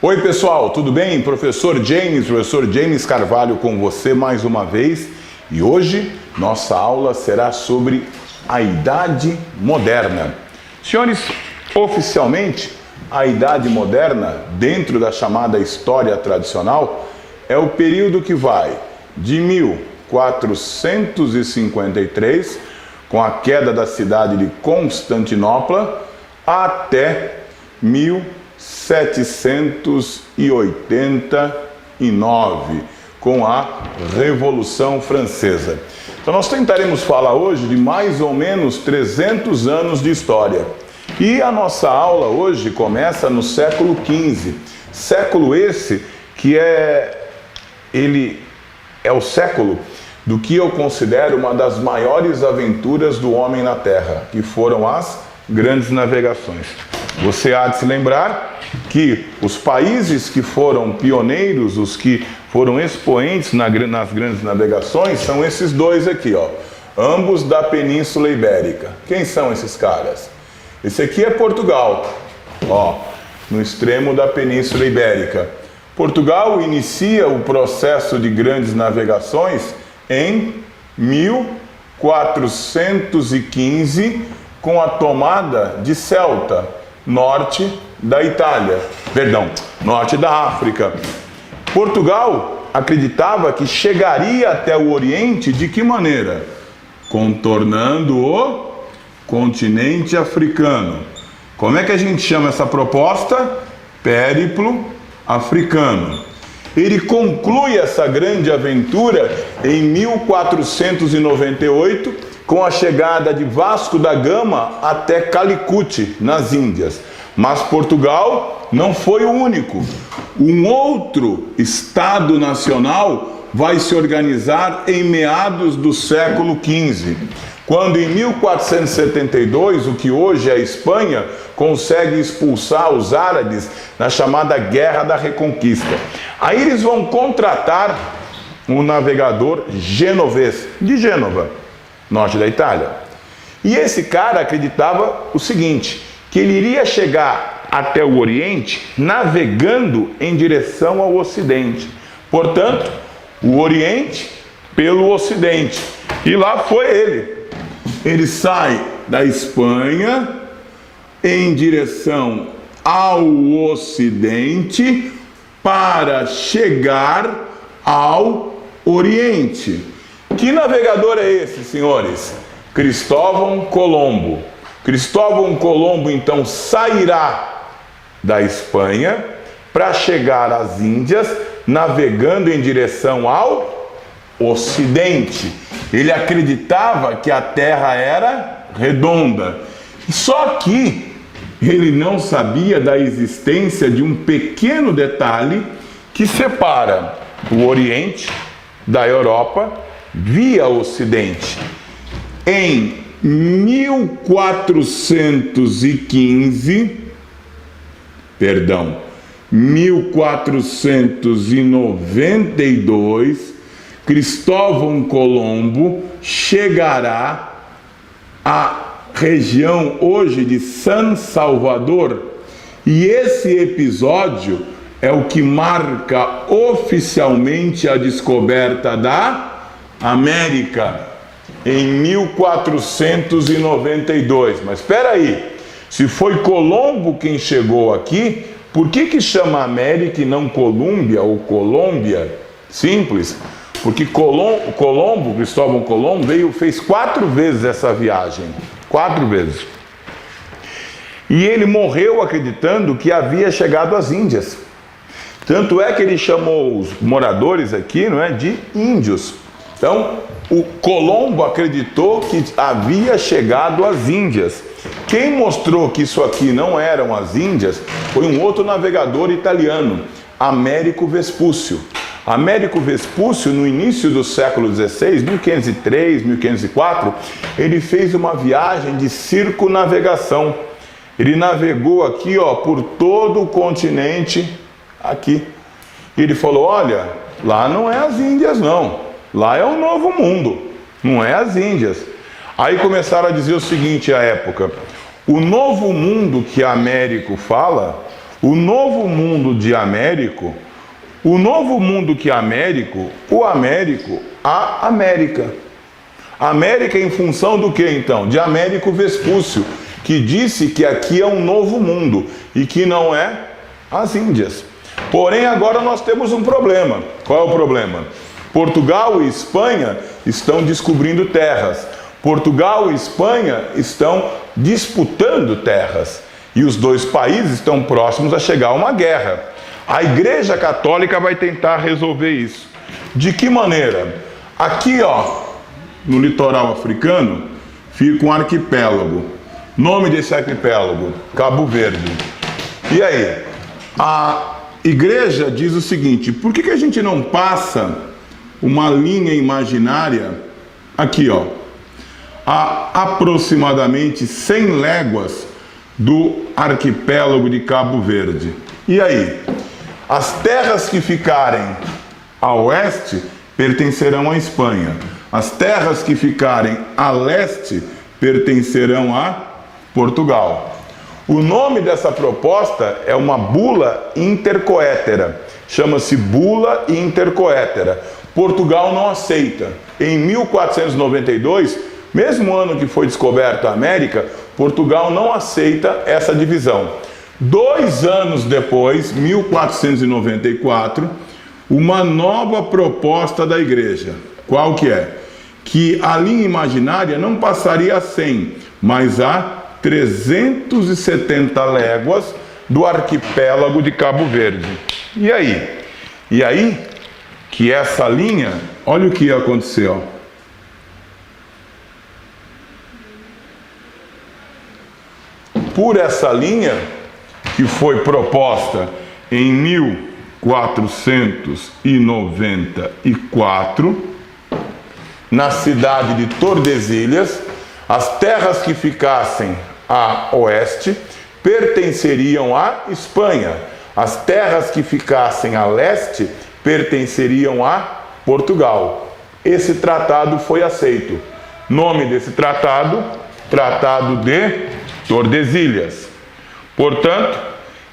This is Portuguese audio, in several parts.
Oi pessoal, tudo bem? Professor James Carvalho com você mais uma vez. E hoje nossa aula será sobre a Idade Moderna. Senhores, oficialmente a Idade Moderna, dentro da chamada história tradicional, é o período que vai de 1453, com a queda da cidade de Constantinopla, até 1789, com a Revolução Francesa. Então nós tentaremos falar hoje de mais ou menos 300 anos de história. E a nossa aula hoje começa no século XV. Século esse que ele é o século do que eu considero uma das maiores aventuras do homem na Terra, que foram as grandes navegações. Você há de se lembrar que os países que foram pioneiros, os que foram expoentes nas grandes navegações, são esses dois aqui, ó, ambos da Península Ibérica. Quem são esses caras? Esse aqui é Portugal, ó, no extremo da Península Ibérica. Portugal inicia o processo de grandes navegações em 1415, com a tomada de Ceuta, norte da Itália, norte da África. Portugal acreditava que chegaria até o Oriente de que maneira? Contornando o continente africano. Como é que a gente chama essa proposta? Périplo africano. Ele conclui essa grande aventura em 1498, com a chegada de Vasco da Gama até Calicut, nas Índias. Mas Portugal não foi o único. Um outro Estado nacional vai se organizar em meados do século XV, quando em 1472, o que hoje é a Espanha, consegue expulsar os árabes na chamada Guerra da Reconquista. Aí eles vão contratar um navegador genovês, de Gênova, norte da Itália. E esse cara acreditava o seguinte, que ele iria chegar até o Oriente navegando em direção ao Ocidente. Portanto, o Oriente pelo Ocidente. E lá foi ele. Ele sai da Espanha em direção ao Ocidente para chegar ao Oriente. Que navegador é esse, senhores? Cristóvão Colombo. Cristóvão Colombo, então, sairá da Espanha para chegar às Índias, navegando em direção ao Ocidente. Ele acreditava que a Terra era redonda. Só que ele não sabia da existência de um pequeno detalhe que separa o Oriente da Europa via Ocidente. Em 1492, Cristóvão Colombo chegará à região hoje de San Salvador, e esse episódio é o que marca oficialmente a descoberta da América em 1492. Mas espera aí, se foi Colombo quem chegou aqui, por que chama América e não Colômbia ou Colômbia? Simples. Porque Cristóvão Colombo fez 4 vezes essa viagem. 4 vezes. E ele morreu acreditando que havia chegado às Índias. Tanto é que ele chamou os moradores aqui, não é, de índios. Então, o Colombo acreditou que havia chegado às Índias. Quem mostrou que isso aqui não eram as Índias foi um outro navegador italiano, Américo Vespúcio. Américo Vespúcio, no início do século XVI, 1503, 1504, ele fez uma viagem de circunnavegação. Ele navegou aqui, ó, por todo o continente aqui. E ele falou, olha, lá não é as Índias não, lá é o Novo Mundo, não é as Índias. Aí começaram a dizer o seguinte à época, o Novo Mundo que Américo fala O novo mundo de Américo, o novo mundo que Américo, o Américo, a América. América em função do que então? De Américo Vespúcio, que disse que aqui é um novo mundo e que não é as Índias. Porém, agora nós temos um problema. Qual é o problema? Portugal e Espanha estão descobrindo terras. Portugal e Espanha estão disputando terras. E os dois países estão próximos a chegar a uma guerra. A Igreja Católica vai tentar resolver isso. De que maneira? Aqui, ó, no litoral africano, fica um arquipélago. Nome desse arquipélago? Cabo Verde. E aí? A Igreja diz o seguinte: por que a gente não passa uma linha imaginária aqui, ó, a aproximadamente 100 léguas do arquipélago de Cabo Verde? E aí? As terras que ficarem a oeste pertencerão à Espanha. As terras que ficarem a leste pertencerão a Portugal. O nome dessa proposta é uma bula intercoétera. Chama-se bula intercoétera. Portugal não aceita. Em 1492, mesmo ano que foi descoberta a América, Portugal não aceita essa divisão. 2 anos depois, 1494, uma nova proposta da Igreja. Qual que é? Que a linha imaginária não passaria a 100, mas a 370 léguas do arquipélago de Cabo Verde. E aí? E aí que essa linha, olha o que ia acontecer, ó. Por essa linha, que foi proposta em 1494, na cidade de Tordesilhas, as terras que ficassem a oeste pertenceriam à Espanha. As terras que ficassem a leste pertenceriam a Portugal. Esse tratado foi aceito. Nome desse tratado? Tratado de Tordesilhas. Portanto,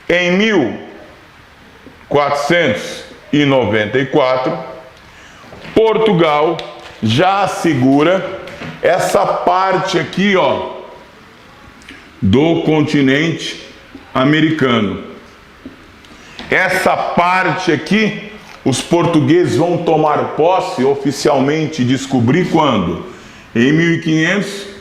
em 1494, Portugal já assegura essa parte aqui, ó, do continente americano. Essa parte aqui, os portugueses vão tomar posse oficialmente e descobrir quando? Em 1500,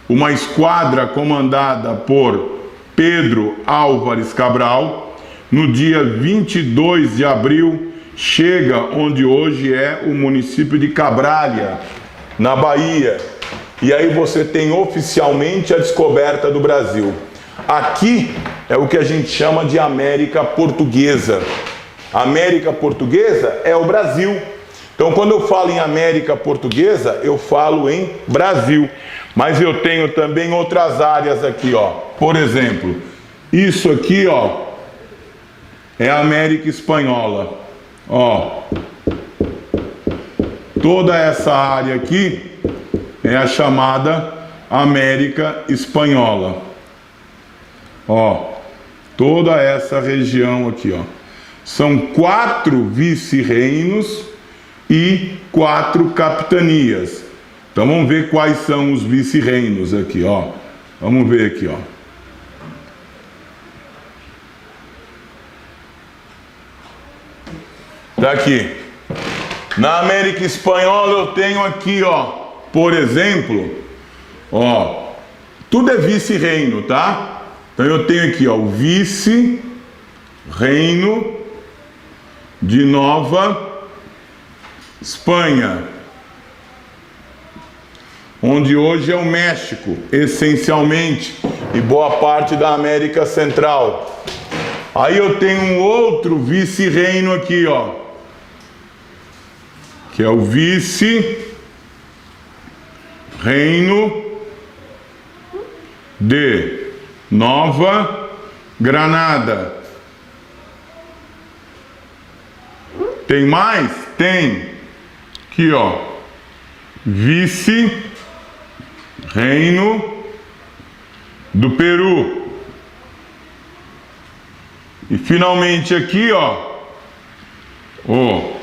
uma esquadra comandada por Pedro Álvares Cabral, no dia 22 de abril, chega onde hoje é o município de Cabralha, na Bahia. E aí você tem oficialmente a descoberta do Brasil. Aqui é o que a gente chama de América Portuguesa. América Portuguesa é o Brasil. Então, quando eu falo em América Portuguesa, eu falo em Brasil. Mas eu tenho também outras áreas aqui, ó. Por exemplo, isso aqui, ó, é a América Espanhola. Ó, toda essa área aqui é a chamada América Espanhola. Ó, toda essa região aqui, ó. São 4 vice-reinos e 4 capitanias. Então vamos ver quais são os vice-reinos aqui, ó. Vamos ver aqui, ó. Tá aqui. Na América Espanhola eu tenho aqui, ó, por exemplo, ó, tudo é vice-reino, tá? Então eu tenho aqui, ó, o vice-reino de Nova Espanha, onde hoje é o México, essencialmente, e boa parte da América Central. Aí eu tenho um outro vice-reino aqui, ó, que é o vice-reino de Nova Granada. Tem mais? Tem. Aqui, ó, vice-reino do Peru. E finalmente aqui, ó, o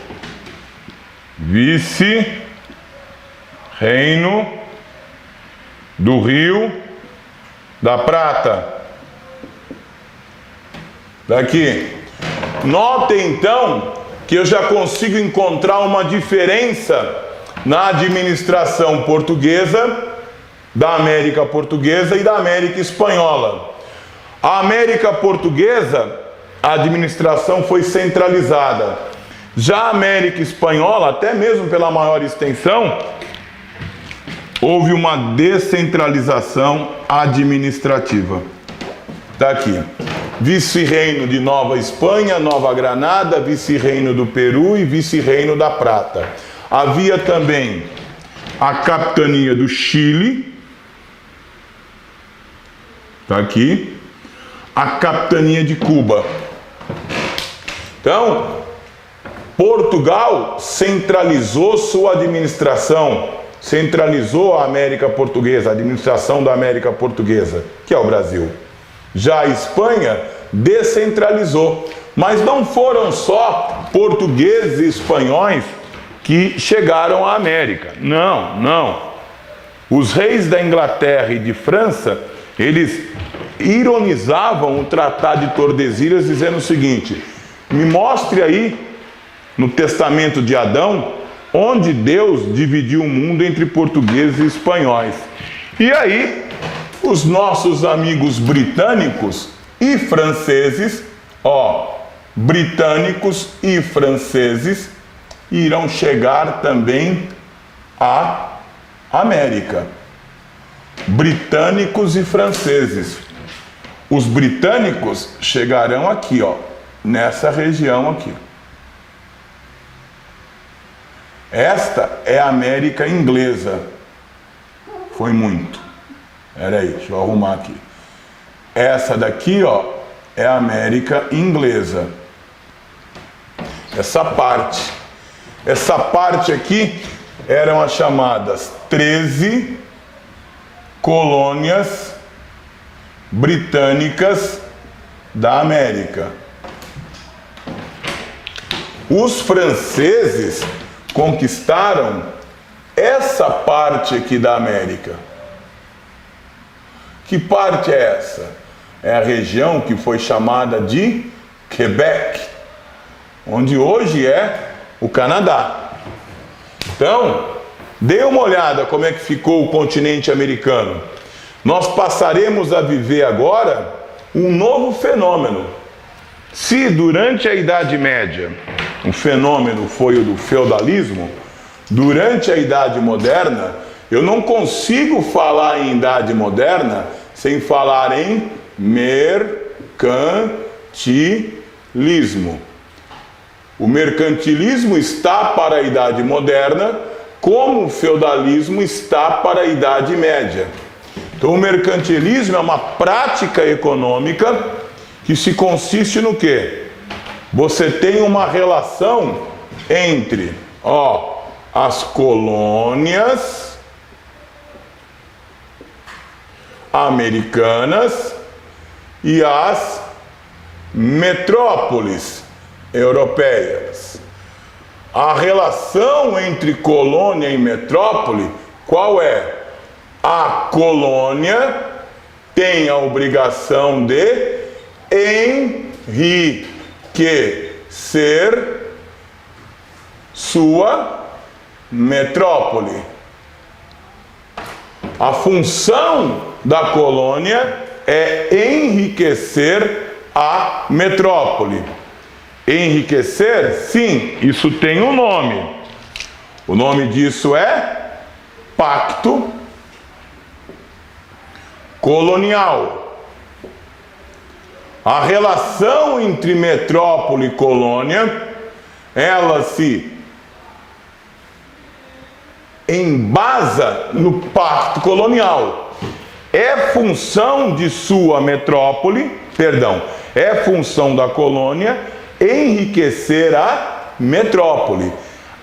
vice-reino do Rio da Prata. Daqui. Notem então que eu já consigo encontrar uma diferença na administração portuguesa, da América Portuguesa e da América Espanhola. A América Portuguesa, a administração foi centralizada. Já a América Espanhola, até mesmo pela maior extensão, houve uma descentralização administrativa. Está aqui. Vice-reino de Nova Espanha, Nova Granada, vice-reino do Peru e vice-reino da Prata. Havia também a capitania do Chile, está aqui, a capitania de Cuba. Então, Portugal centralizou sua administração, centralizou a América Portuguesa, a administração da América Portuguesa, que é o Brasil. Já a Espanha descentralizou, mas não foram só portugueses e espanhóis que chegaram à América. Não, não. Os reis da Inglaterra e de França, eles ironizavam o Tratado de Tordesilhas dizendo o seguinte: me mostre aí no Testamento de Adão onde Deus dividiu o mundo entre portugueses e espanhóis. E aí os nossos amigos britânicos e franceses, britânicos e franceses irão chegar também à América. Britânicos e franceses. Os britânicos chegarão aqui, nessa região aqui. Esta é a América inglesa. Foi muito. Peraí, deixa eu arrumar aqui. Essa daqui, é a América inglesa. Essa parte aqui eram as chamadas 13 colônias britânicas da América. Os franceses conquistaram essa parte aqui da América. Que parte é essa? É a região que foi chamada de Quebec, onde hoje é o Canadá. Então, dê uma olhada como é que ficou o continente americano. Nós passaremos a viver agora um novo fenômeno. Se durante a Idade Média o fenômeno foi o do feudalismo, durante a Idade Moderna, eu não consigo falar em Idade Moderna sem falar em mercantilismo. O mercantilismo está para a Idade Moderna, como o feudalismo está para a Idade Média. Então, o mercantilismo é uma prática econômica que se consiste no quê? Você tem uma relação entre, as colônias americanas e as metrópoles europeias. A relação entre colônia e metrópole, qual é? A colônia tem a obrigação de enriquecer sua metrópole. A função da colônia é enriquecer a metrópole. Enriquecer, sim, isso tem um nome. O nome disso é pacto colonial. A relação entre metrópole e colônia, ela se embasa no pacto colonial. É função de sua metrópole, é função da colônia enriquecer a metrópole.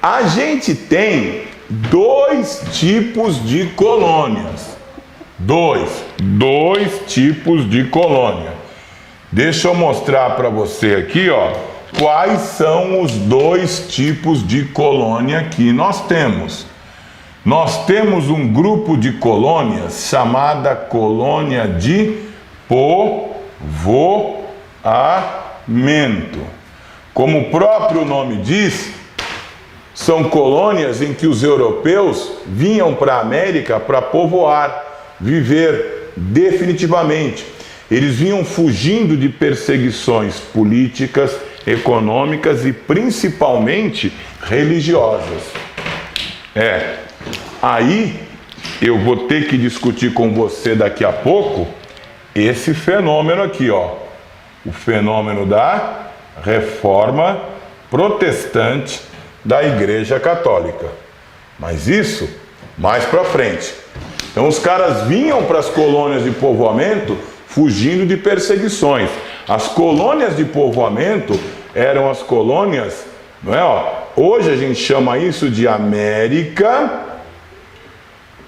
A gente tem dois tipos de colônias. Dois tipos de colônia. Deixa eu mostrar para você aqui, ó, quais são os dois tipos de colônia que nós temos. Nós temos um grupo de colônias chamada colônia de povoamento. Como o próprio nome diz, são colônias em que os europeus vinham para a América para povoar, viver definitivamente. Eles vinham fugindo de perseguições políticas, econômicas e principalmente religiosas. Aí eu vou ter que discutir com você daqui a pouco esse fenômeno aqui, ó. O fenômeno da reforma protestante da Igreja Católica. Mas isso mais para frente. Então os caras vinham para as colônias de povoamento fugindo de perseguições. As colônias de povoamento eram as colônias, não é? Ó, hoje a gente chama isso de América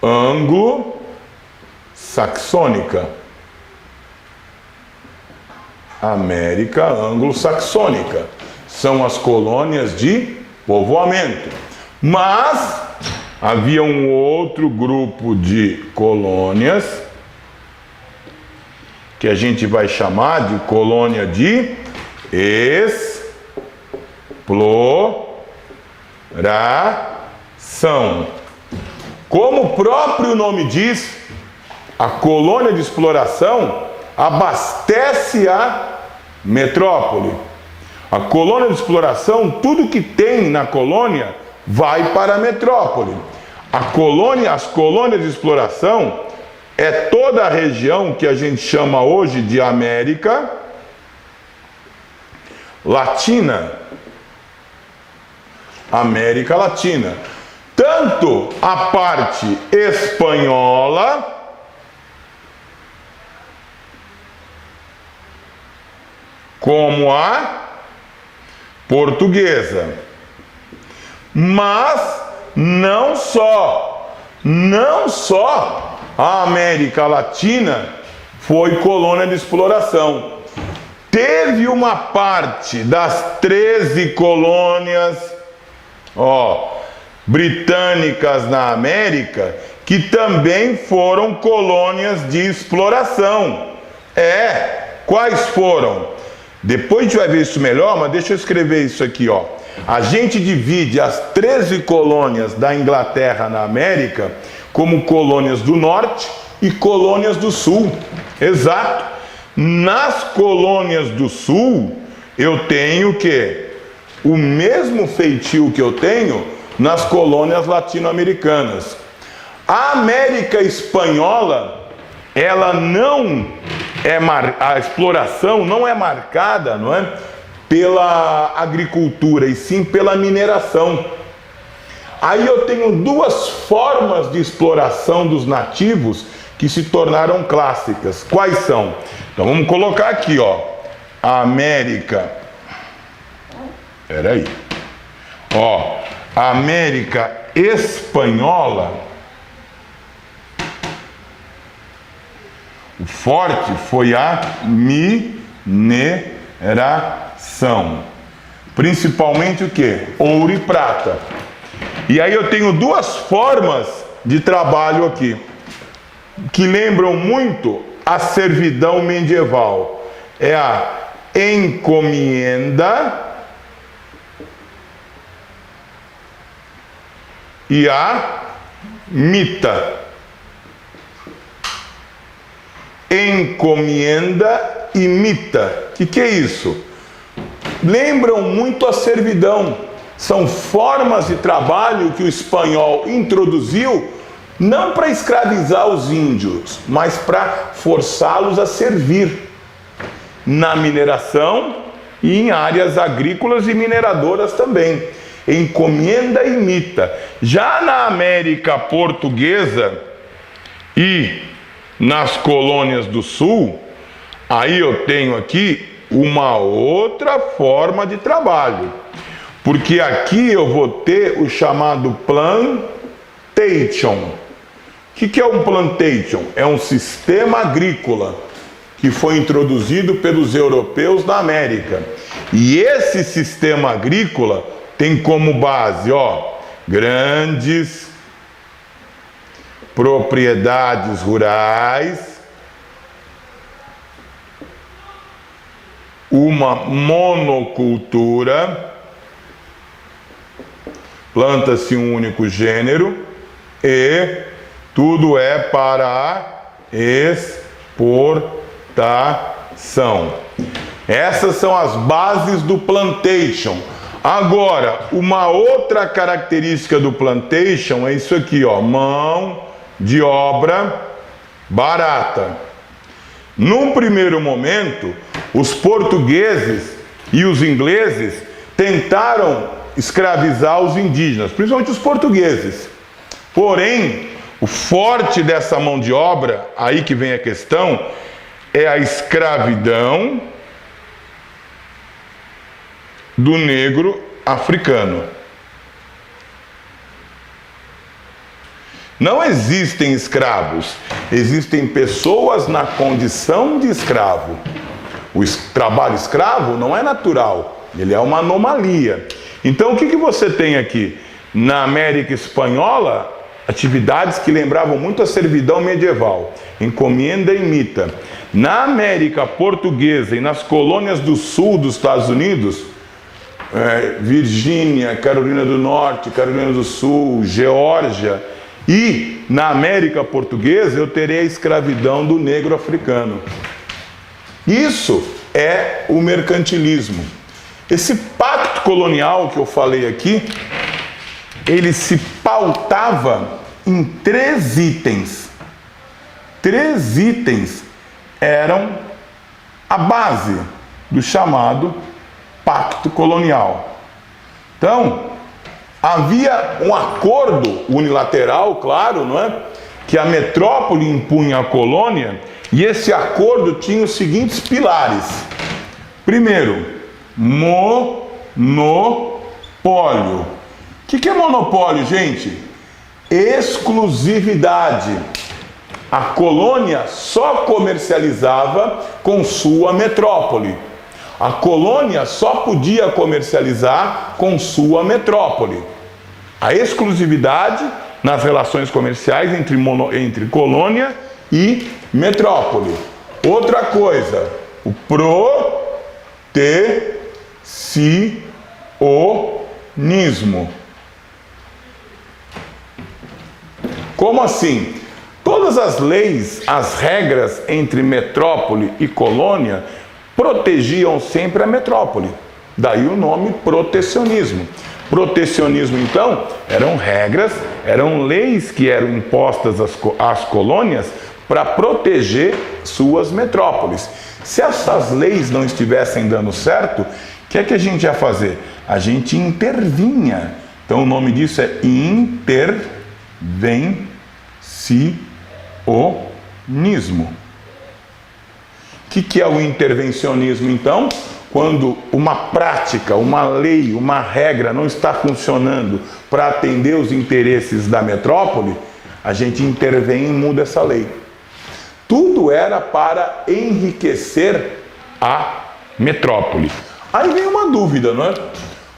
Anglo-Saxônica. América Anglo-Saxônica. São as colônias de povoamento. Mas havia um outro grupo de colônias que a gente vai chamar de colônia de exploração. Como o próprio nome diz, a colônia de exploração abastece a metrópole. A colônia de exploração, tudo que tem na colônia vai para a metrópole. As colônias de exploração é toda a região que a gente chama hoje de América Latina. América Latina. Tanto a parte espanhola como a portuguesa. Mas não só a América Latina foi colônia de exploração. Teve uma parte das 13 colônias, britânicas na América que também foram colônias de exploração. Quais foram? Depois a gente vai ver isso melhor, mas deixa eu escrever isso aqui, ó. A gente divide as 13 colônias da Inglaterra na América como colônias do norte e colônias do sul. Exato. Nas colônias do sul, eu tenho o quê? O mesmo feitio que eu tenho nas colônias latino-americanas. A América espanhola, ela não é a exploração não é marcada, não é, pela agricultura, e sim pela mineração. Aí eu tenho duas formas de exploração dos nativos que se tornaram clássicas. Quais são? Então vamos colocar aqui, ó, a América. Peraí. Ó, a América espanhola. O forte foi a mineração. Principalmente o quê? Ouro e prata. E aí eu tenho duas formas de trabalho aqui, que lembram muito a servidão medieval. É a encomienda e a mita. Encomienda e mita. O que é isso? Lembram muito a servidão. São formas de trabalho que o espanhol introduziu não para escravizar os índios, mas para forçá-los a servir na mineração e em áreas agrícolas e mineradoras também. Encomienda e mita. Já na América Portuguesa e nas colônias do sul, aí eu tenho aqui uma outra forma de trabalho, porque aqui eu vou ter o chamado plantation. O que é um plantation? É um sistema agrícola que foi introduzido pelos europeus na América. E esse sistema agrícola tem como base, ó, grandes propriedades rurais, uma monocultura, planta-se um único gênero e tudo é para a exportação. Essas são as bases do plantation. Agora, uma outra característica do plantation é isso aqui, ó, mão de obra barata. Num primeiro momento, os portugueses e os ingleses tentaram escravizar os indígenas, principalmente os portugueses. Porém, o forte dessa mão de obra, aí que vem a questão, é a escravidão do negro africano. Não existem escravos, existem pessoas na condição de escravo. O trabalho escravo não é natural, ele é uma anomalia. Então o que você tem aqui? Na América Espanhola, atividades que lembravam muito a servidão medieval, encomienda e mita. Na América Portuguesa e nas colônias do sul dos Estados Unidos, Virgínia, Carolina do Norte, Carolina do Sul, Geórgia, e na América Portuguesa eu terei a escravidão do negro africano. Isso é o mercantilismo. Esse pacto colonial que eu falei aqui, ele se pautava em 3 itens. 3 itens eram a base do chamado pacto colonial. Então, havia um acordo unilateral, claro, não é? Que a metrópole impunha à colônia, e esse acordo tinha os seguintes pilares. Primeiro, monopólio. O que é monopólio, gente? Exclusividade. A colônia só comercializava com sua metrópole. A colônia só podia comercializar com sua metrópole. A exclusividade nas relações comerciais entre colônia e metrópole. Outra coisa, o protecionismo. Como assim? Todas as leis, as regras entre metrópole e colônia protegiam sempre a metrópole. Daí o nome protecionismo. Protecionismo, então, eram regras, eram leis que eram impostas às colônias para proteger suas metrópoles. Se essas leis não estivessem dando certo, o que é que a gente ia fazer? A gente intervinha. Então o nome disso é intervencionismo. O que é o intervencionismo, então? Quando uma prática, uma lei, uma regra não está funcionando para atender os interesses da metrópole, a gente intervém e muda essa lei. Tudo era para enriquecer a metrópole. Aí vem uma dúvida, não é?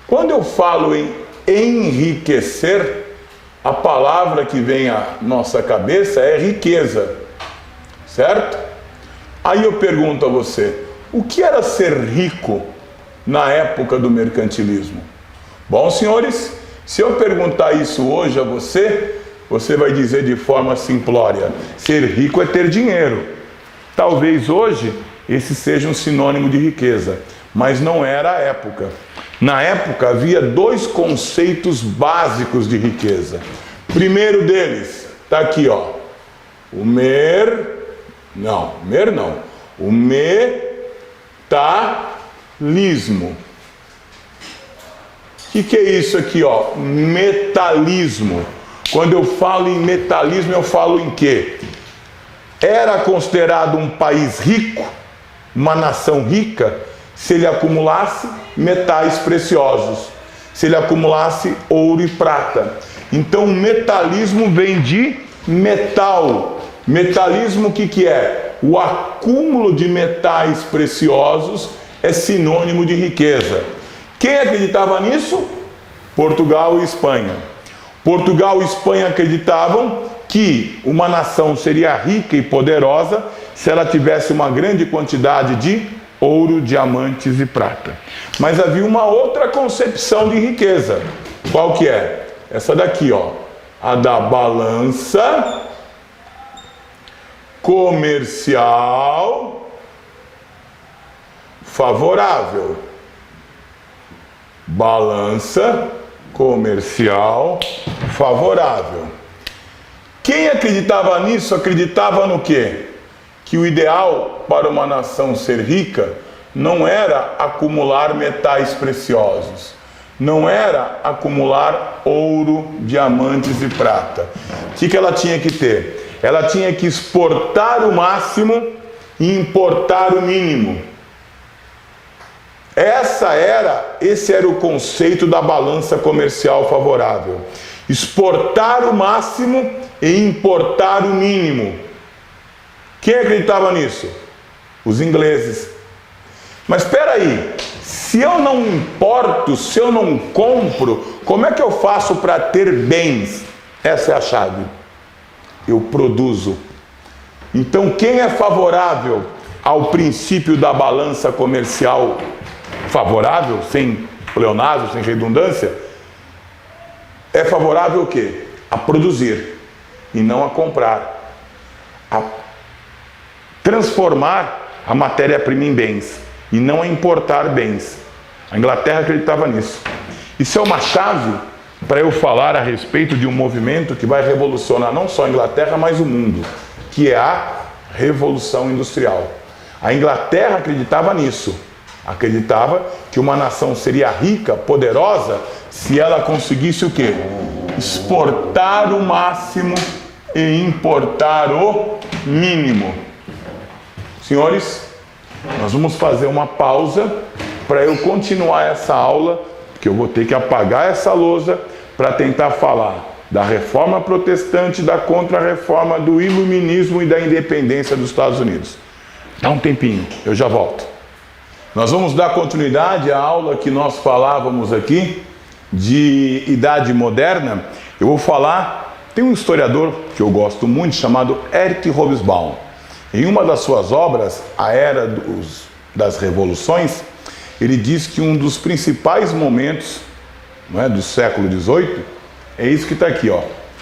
Quando eu falo em enriquecer, a palavra que vem à nossa cabeça é riqueza, certo? Aí eu pergunto a você, o que era ser rico na época do mercantilismo? Bom, senhores, se eu perguntar isso hoje a você, você vai dizer de forma simplória, ser rico é ter dinheiro. Talvez hoje esse seja um sinônimo de riqueza, mas não era a época. Na época havia 2 conceitos básicos de riqueza. Primeiro deles, está aqui, ó, o metalismo. O que é isso aqui, ó? Metalismo. Quando eu falo em metalismo, eu falo em quê? Era considerado um país rico, uma nação rica, se ele acumulasse metais preciosos, se ele acumulasse ouro e prata. Então o metalismo vem de metal. Metalismo o que é? o acúmulo de metais preciosos é sinônimo de riqueza. Quem acreditava nisso? Portugal e Espanha. Portugal e Espanha acreditavam que uma nação seria rica e poderosa se ela tivesse uma grande quantidade de ouro, diamantes e prata. Mas havia uma outra concepção de riqueza. Qual que é? Essa daqui, ó. A da balança comercial favorável. Balança comercial favorável. Quem acreditava nisso, acreditava no quê? Que o ideal para uma nação ser rica não era acumular metais preciosos, não era acumular ouro, diamantes e prata. O que ela tinha que ter? Ela tinha que exportar o máximo e importar o mínimo. Esse era o conceito da balança comercial favorável. Exportar o máximo e importar o mínimo. Quem acreditava nisso? Os ingleses. Mas espera aí, se eu não importo, se eu não compro, como é que eu faço para ter bens? Essa é a chave. Eu produzo. Então, quem é favorável ao princípio da balança comercial favorável, sem pleonasmo, sem redundância, é favorável o quê? A produzir e não a comprar. A transformar a matéria-prima em bens e não a importar bens. A Inglaterra acreditava nisso. Isso é uma chave para eu falar a respeito de um movimento que vai revolucionar não só a Inglaterra, mas o mundo, que é a Revolução Industrial. A Inglaterra acreditava nisso. Acreditava que uma nação seria rica, poderosa, se ela conseguisse o quê? Exportar o máximo e importar o mínimo. Senhores, nós vamos fazer uma pausa para eu continuar essa aula, porque eu vou ter que apagar essa lousa para tentar falar da reforma protestante, da contra-reforma, do iluminismo e da independência dos Estados Unidos. Dá um tempinho, eu já volto. Nós vamos dar continuidade à aula que nós falávamos aqui de Idade Moderna. Eu vou falar, tem um historiador que eu gosto muito chamado Erich Hobsbawm. Em uma das suas obras, A Era das Revoluções, ele diz que um dos principais momentos, não é, do século XVIII é isso que está aqui, ó,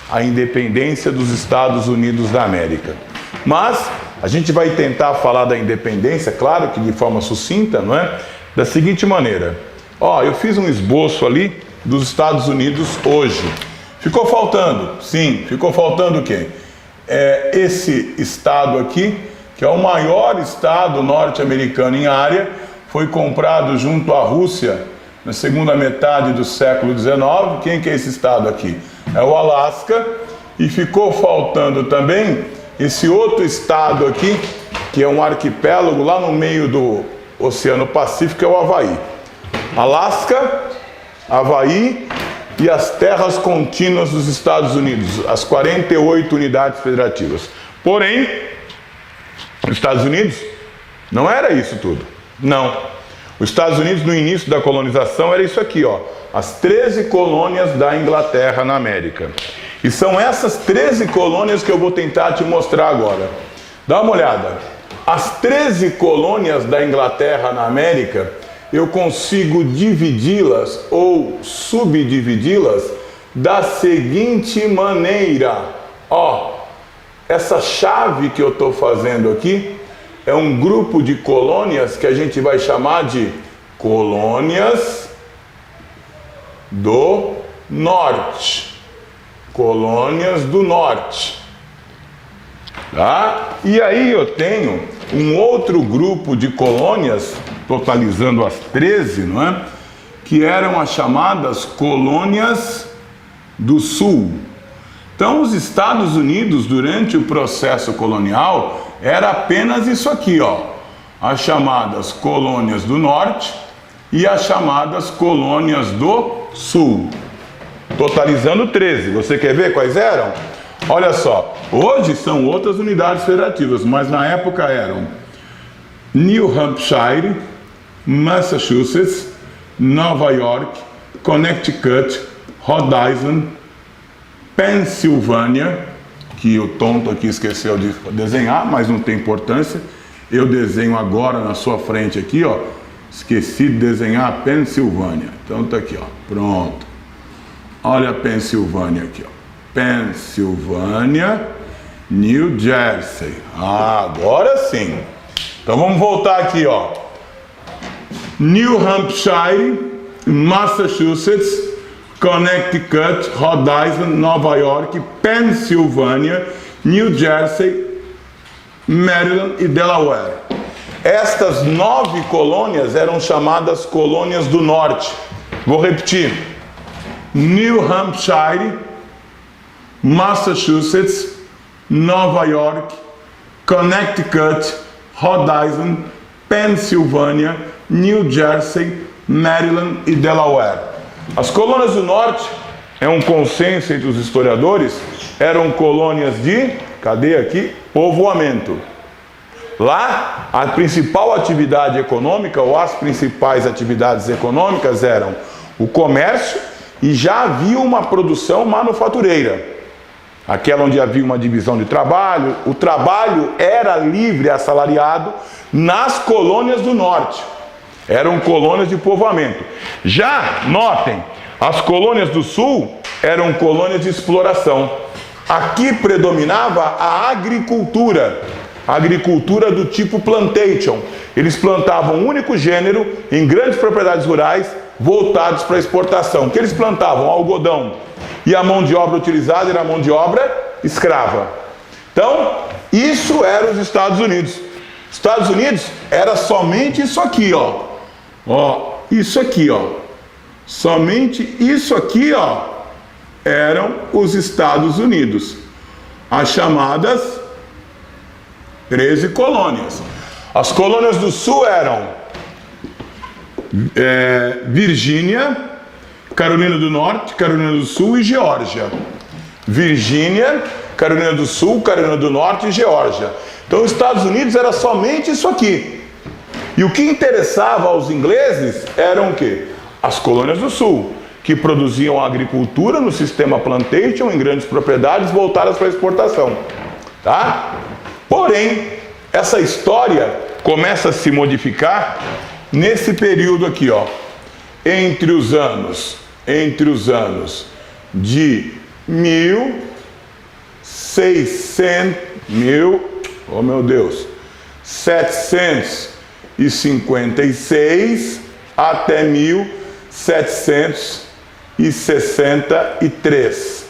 a independência dos Estados Unidos da América. Mas a gente vai tentar falar da independência, claro que de forma sucinta, não é? Da seguinte maneira. Ó, eu fiz um esboço ali dos Estados Unidos hoje. Ficou faltando? Sim, ficou faltando o quê? Esse estado aqui, que é o maior estado norte-americano em área, foi comprado junto à Rússia na segunda metade do século XIX. Quem que é esse estado aqui? É o Alasca. E ficou faltando também esse outro estado aqui, que é um arquipélago lá no meio do Oceano Pacífico, é o Havaí. Alasca, Havaí e as terras contínuas dos Estados Unidos, as 48 unidades federativas. Porém, os Estados Unidos não era isso tudo. Não. Os Estados Unidos, no início da colonização, era isso aqui, ó, as 13 colônias da Inglaterra na América. E são essas 13 colônias que eu vou tentar te mostrar agora. Dá uma olhada. As 13 colônias da Inglaterra na América, eu consigo dividi-las ou subdividi-las da seguinte maneira. Ó, essa chave que eu estou fazendo aqui é um grupo de colônias que a gente vai chamar de colônias do norte. Colônias do norte. Tá? E aí eu tenho um outro grupo de colônias, totalizando as 13, não é? Que eram as chamadas colônias do sul. Então, os Estados Unidos, durante o processo colonial, era apenas isso aqui, ó, as chamadas colônias do norte e as chamadas colônias do sul, totalizando 13. Você quer ver quais eram? Olha só, hoje são outras unidades federativas, mas na época eram New Hampshire, Massachusetts, Nova York, Connecticut, Rhode Island, Pensilvânia, que o tonto aqui esqueceu de desenhar, mas não tem importância. Eu desenho agora na sua frente aqui, ó. Esqueci de desenhar a Pensilvânia. Então tá aqui, ó. Pronto. Olha a Pensilvânia aqui, ó. Pensilvânia, New Jersey. Ah, agora sim. Então vamos voltar aqui, ó. New Hampshire, Massachusetts, Connecticut, Rhode Island, Nova York, Pensilvânia, New Jersey, Maryland e Delaware. Estas 9 colônias eram chamadas colônias do norte. Vou repetir. New Hampshire, Massachusetts, Nova York, Connecticut, Rhode Island, Pensilvânia, New Jersey, Maryland e Delaware. As colônias do norte, é um consenso entre os historiadores, eram colônias de, cadê aqui? Povoamento. Lá, a principal atividade econômica, ou as principais atividades econômicas eram o comércio e já havia uma produção manufatureira. Aquela onde havia uma divisão de trabalho, o trabalho era livre, assalariado, nas colônias do norte. Eram colônias de povoamento. Já, notem, as colônias do sul eram colônias de exploração. Aqui predominava a agricultura do tipo plantation. Eles plantavam um único gênero em grandes propriedades rurais voltados para a exportação. Que eles plantavam algodão e a mão de obra utilizada era a mão de obra escrava. Então, isso era os Estados Unidos. Estados Unidos era somente isso aqui, ó. Ó, isso aqui, ó. Somente isso aqui, ó, eram os Estados Unidos. As chamadas 13 colônias. As colônias do sul eram Virgínia, Carolina do Norte, Carolina do Sul e Geórgia. Virgínia, Carolina do Sul, Carolina do Norte e Geórgia. Então os Estados Unidos era somente isso aqui. E o que interessava aos ingleses eram o quê? As colônias do sul, que produziam agricultura no sistema plantation em grandes propriedades voltadas para a exportação. Tá? Porém, essa história começa a se modificar nesse período aqui, ó. Entre os anos de 756 até 1763.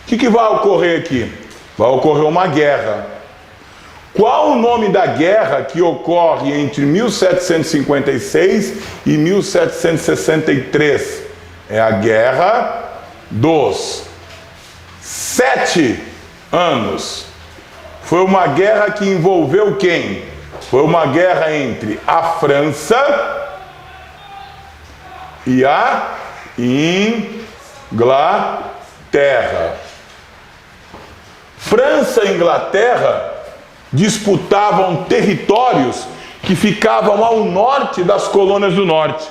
O que vai ocorrer aqui? Vai ocorrer uma guerra. Qual o nome da guerra que ocorre entre 1756 e 1763? É a Guerra dos 7 Anos. Foi uma guerra que envolveu quem? Foi uma guerra entre a França e a Inglaterra. França e Inglaterra disputavam territórios que ficavam ao norte das colônias do norte.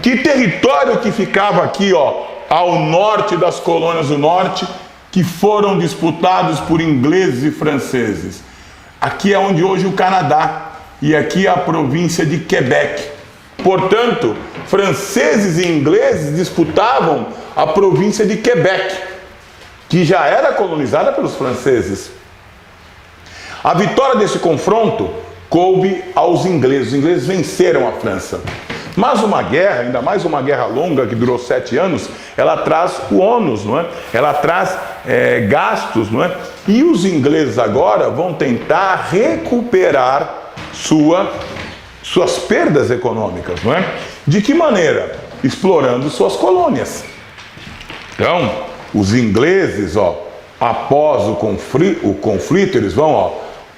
Que território que ficava aqui, ó, ao norte das colônias do norte, que foram disputados por ingleses e franceses? Aqui é onde hoje o Canadá, e aqui é a província de Quebec. Portanto, franceses e ingleses disputavam a província de Quebec, que já era colonizada pelos franceses. A vitória desse confronto coube aos ingleses. Os ingleses venceram a França. Mas uma guerra, ainda mais uma guerra longa que durou 7 anos, ela traz o ônus, não é? Ela traz gastos, não é? E os ingleses agora vão tentar recuperar suas perdas econômicas, não é? De que maneira? Explorando suas colônias. Então, os ingleses, ó, após o conflito, eles vão, ó,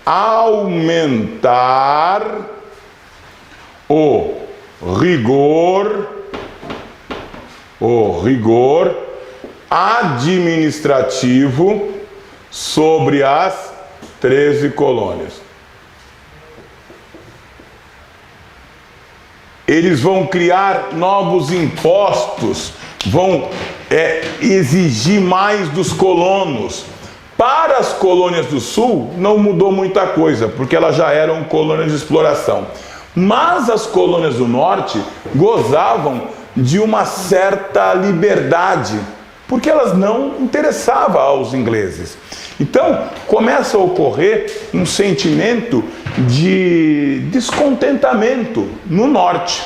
aumentar o rigor administrativo sobre as 13 colônias. Eles vão criar novos impostos, vão exigir mais dos colonos. Para as colônias do Sul, não mudou muita coisa, porque elas já eram colônias de exploração. Mas as colônias do Norte gozavam de uma certa liberdade, porque elas não interessavam aos ingleses. Então, começa a ocorrer um sentimento de descontentamento no Norte.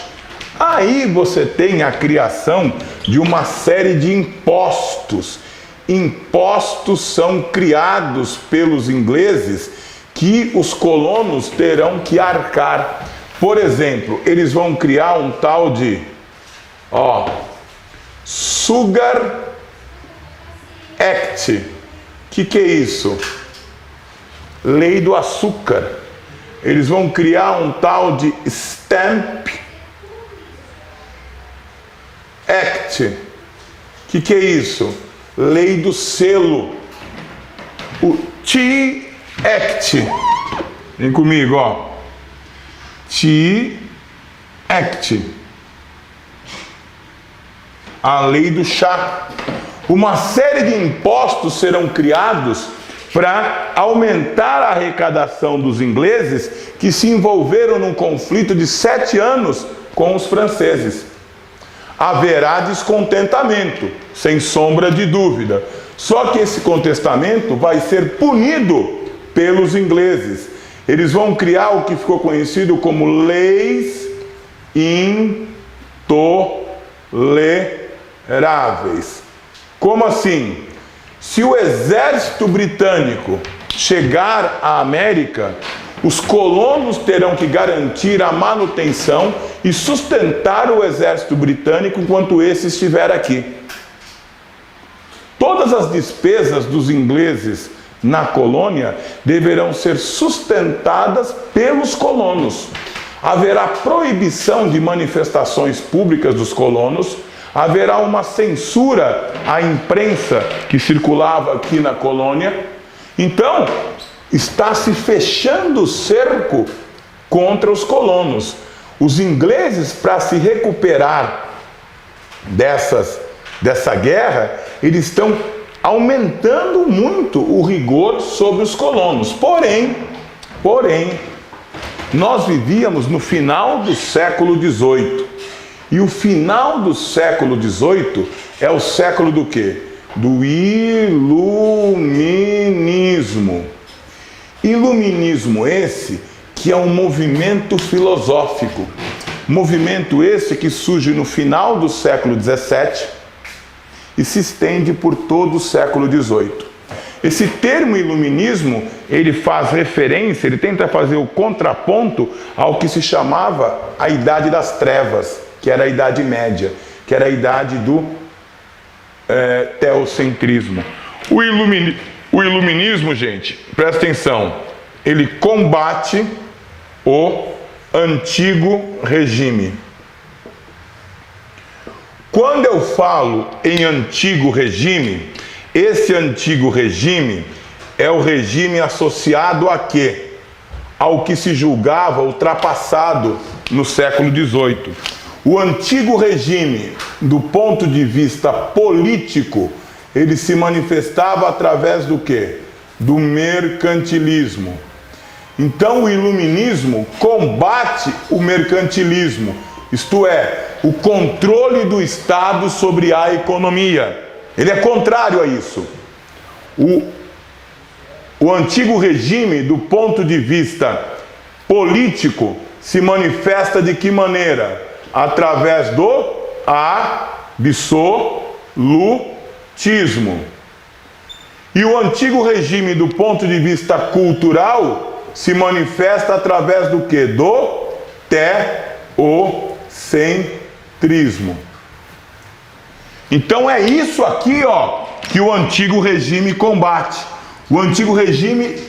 Aí você tem a criação de uma série de impostos. Impostos são criados pelos ingleses que os colonos terão que arcar. Por exemplo, eles vão criar um tal de Sugar Act. Que é isso? Lei do açúcar. Eles vão criar um tal de Stamp Act. Que é isso? Lei do selo. O Tea Act. Vem comigo, Tea Act. A lei do chá. Uma série de impostos serão criados para aumentar a arrecadação dos ingleses que se envolveram num conflito de 7 anos com os franceses. Haverá descontentamento, sem sombra de dúvida. Só que esse contentamento vai ser punido pelos ingleses. Eles vão criar o que ficou conhecido como leis intoleráveis. Como assim? Se o exército britânico chegar à América, os colonos terão que garantir a manutenção e sustentar o exército britânico enquanto esse estiver aqui. Todas as despesas dos ingleses na colônia deverão ser sustentadas pelos colonos. Haverá proibição de manifestações públicas dos colonos. Haverá uma censura à imprensa que circulava aqui na colônia. Então, está se fechando o cerco contra os colonos. Os ingleses, para se recuperar dessa guerra, eles estão aumentando muito o rigor sobre os colonos. Porém, nós vivíamos no final do século XVIII. E o final do século XVIII é o século do quê? Do Iluminismo. Iluminismo esse que é um movimento filosófico. Movimento esse que surge no final do século XVII e se estende por todo o século XVIII. Esse termo iluminismo, ele faz referência, ele tenta fazer o contraponto ao que se chamava a Idade das Trevas, que era a Idade Média, que era a idade do teocentrismo. O iluminismo, gente, presta atenção, ele combate o antigo regime. Quando eu falo em antigo regime, esse antigo regime é o regime associado a quê? Ao que se julgava ultrapassado no século XVIII. O antigo regime, do ponto de vista político, ele se manifestava através do quê? Do mercantilismo. Então o iluminismo combate o mercantilismo, isto é, o controle do Estado sobre a economia. Ele é contrário a isso. O antigo regime, do ponto de vista político, se manifesta de que maneira? Através do absolutismo. E o antigo regime, do ponto de vista cultural, se manifesta através do quê? Do teocentrismo. Então é isso aqui, que o antigo regime combate. O antigo regime,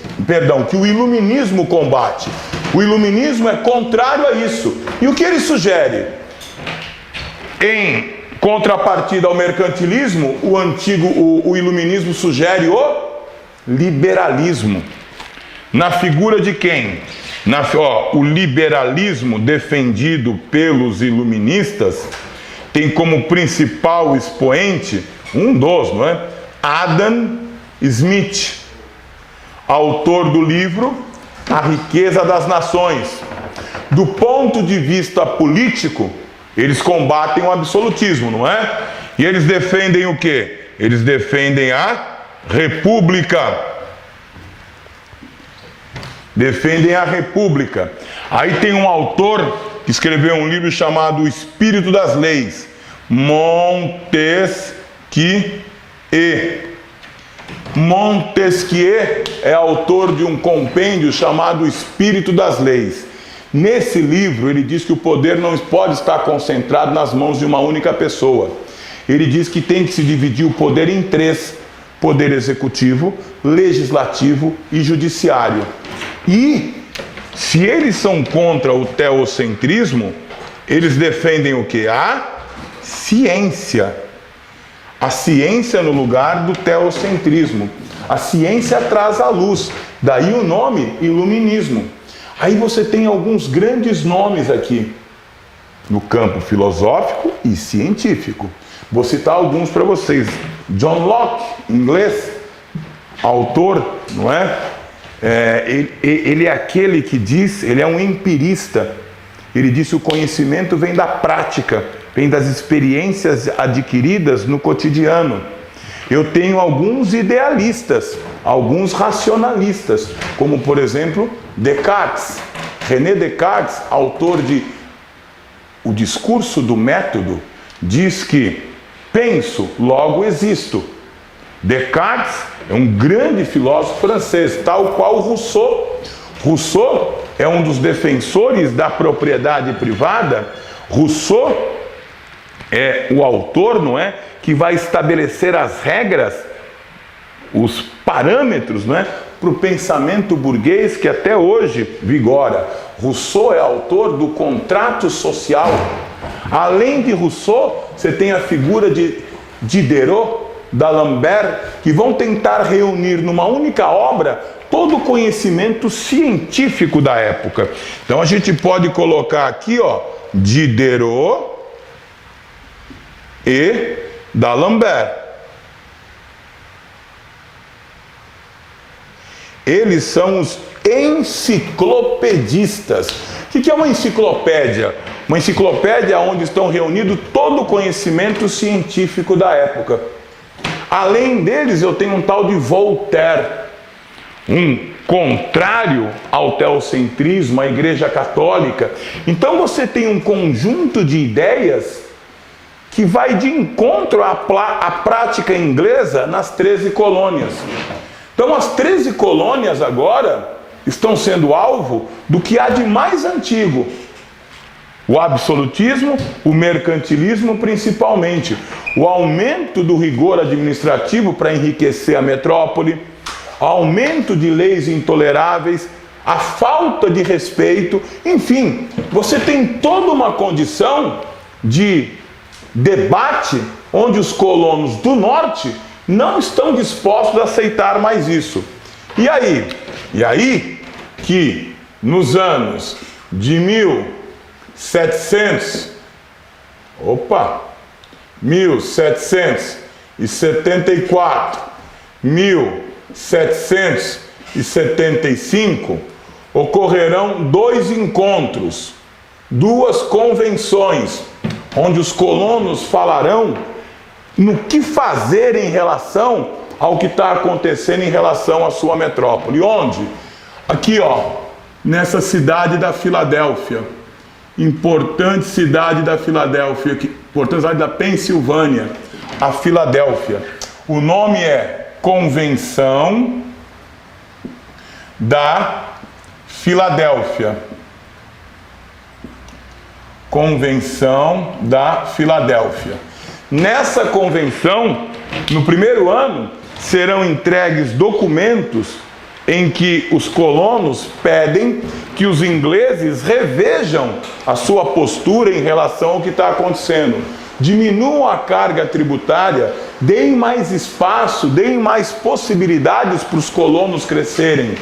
que o iluminismo combate. O iluminismo é contrário a isso. E o que ele sugere? Em contrapartida ao mercantilismo, o iluminismo sugere o liberalismo. Na figura de quem? O liberalismo defendido pelos iluministas tem como principal expoente, não é? Adam Smith, autor do livro A Riqueza das Nações. Do ponto de vista político, eles combatem o absolutismo, não é? E eles defendem o quê? Eles defendem a república. Defendem a república. Aí tem um autor que escreveu um livro chamado O Espírito das Leis, Montesquieu. Montesquieu é autor de um compêndio chamado O Espírito das Leis. Nesse livro ele diz que o poder não pode estar concentrado nas mãos de uma única pessoa. Ele diz que tem que se dividir o poder em três: poder executivo, legislativo e judiciário. E se eles são contra o teocentrismo, eles defendem o quê? A ciência. A ciência no lugar do teocentrismo. A ciência traz a luz, daí o nome iluminismo. Aí você tem alguns grandes nomes aqui, no campo filosófico e científico. Vou citar alguns para vocês. John Locke, inglês, autor, não é? Ele é aquele que diz, ele é um empirista. Ele diz que o conhecimento vem da prática, vem das experiências adquiridas no cotidiano. Eu tenho alguns idealistas, alguns racionalistas, como por exemplo Descartes. René Descartes, autor de O Discurso do Método, diz que penso, logo existo. Descartes é um grande filósofo francês, tal qual Rousseau. Rousseau é um dos defensores da propriedade privada. Rousseau é o autor, não é, que vai estabelecer as regras, os parâmetros, não é, para o pensamento burguês que até hoje vigora. Rousseau é autor do contrato social. Além de Rousseau, você tem a figura de Diderot, d'Alembert, que vão tentar reunir numa única obra todo o conhecimento científico da época. Então a gente pode colocar aqui, Diderot e d'Alembert. Eles são os enciclopedistas. O que é uma enciclopédia? Uma enciclopédia onde estão reunidos todo o conhecimento científico da época. Além deles, eu tenho um tal de Voltaire, um contrário ao teocentrismo, à Igreja Católica. Então você tem um conjunto de ideias que vai de encontro à prática inglesa nas 13 colônias. Então as 13 colônias agora estão sendo alvo do que há de mais antigo. O absolutismo, o mercantilismo principalmente, o aumento do rigor administrativo para enriquecer a metrópole, o aumento de leis intoleráveis, a falta de respeito, enfim, você tem toda uma condição de debate onde os colonos do norte não estão dispostos a aceitar mais isso. E aí que nos anos de 1774, 1775, ocorrerão dois encontros, duas convenções, onde os colonos falarão no que fazer em relação ao que está acontecendo em relação à sua metrópole. Onde? Aqui, nessa cidade da Filadélfia. Importante cidade da Filadélfia, importante cidade da Pensilvânia, a Filadélfia. O nome é Convenção da Filadélfia. Convenção da Filadélfia. Nessa convenção, no primeiro ano, serão entregues documentos em que os colonos pedem que os ingleses revejam a sua postura em relação ao que está acontecendo. Diminuam a carga tributária deem mais espaço, deem mais possibilidades para os colonos crescerem.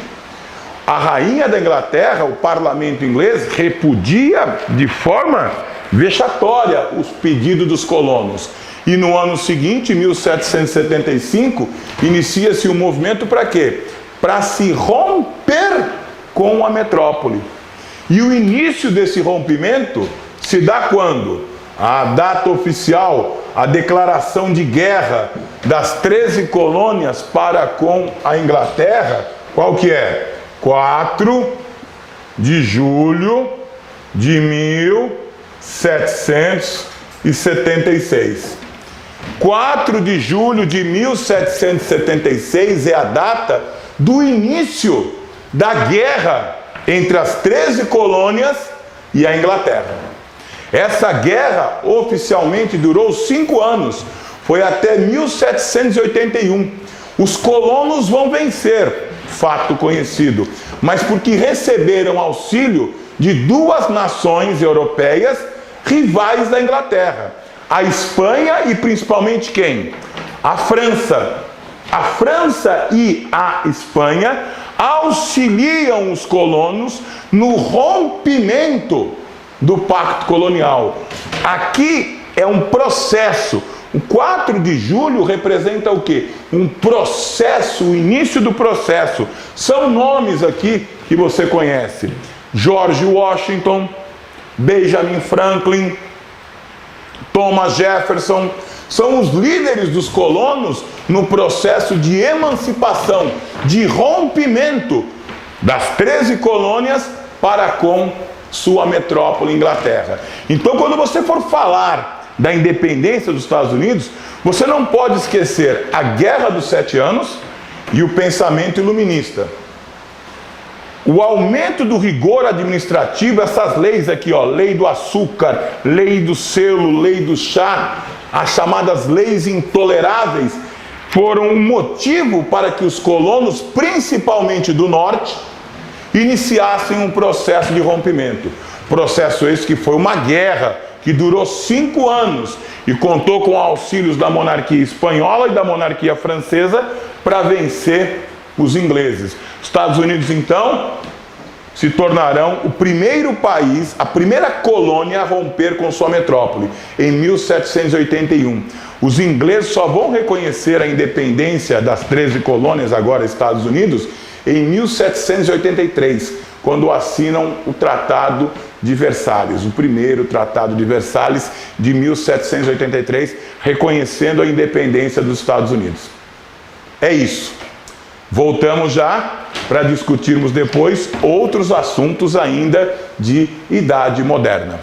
A rainha da Inglaterra, o parlamento inglês, repudia de forma vexatória os pedidos dos colonos. E no ano seguinte, 1775, inicia-se um movimento para quê? Para se romper com a metrópole. E o início desse rompimento se dá quando? A data oficial, a declaração de guerra das 13 colônias para com a Inglaterra, qual que é? 4 de julho de 1776. 4 de julho de 1776 é a data do início da guerra entre as 13 colônias e a Inglaterra. Essa guerra oficialmente durou 5 anos, foi até 1781. Os colonos vão vencer, fato conhecido, mas porque receberam auxílio de 2 nações europeias rivais da Inglaterra, a Espanha e principalmente quem? A França. A França e a Espanha auxiliam os colonos no rompimento do pacto colonial. Aqui é um processo. O 4 de julho representa o quê? Um processo, o início do processo. São nomes aqui que você conhece: George Washington, Benjamin Franklin, Thomas Jefferson. São os líderes dos colonos no processo de emancipação, de rompimento das 13 colônias para com sua metrópole, Inglaterra. Então, quando você for falar da independência dos Estados Unidos, você não pode esquecer a Guerra dos 7 Anos e o pensamento iluminista. O aumento do rigor administrativo, essas leis aqui, ó, lei do açúcar, lei do selo, lei do chá, as chamadas leis intoleráveis, foram um motivo para que os colonos, principalmente do norte, iniciassem um processo de rompimento. Processo esse que foi uma guerra que durou 5 anos e contou com auxílios da monarquia espanhola e da monarquia francesa para vencer os ingleses. Os Estados Unidos, então, se tornarão o primeiro país, a primeira colônia a romper com sua metrópole, em 1781. Os ingleses só vão reconhecer a independência das 13 colônias, agora Estados Unidos, em 1783, quando assinam o Tratado de Versalhes, o primeiro Tratado de Versalhes de 1783, reconhecendo a independência dos Estados Unidos. É isso. Voltamos já para discutirmos depois outros assuntos ainda de Idade Moderna.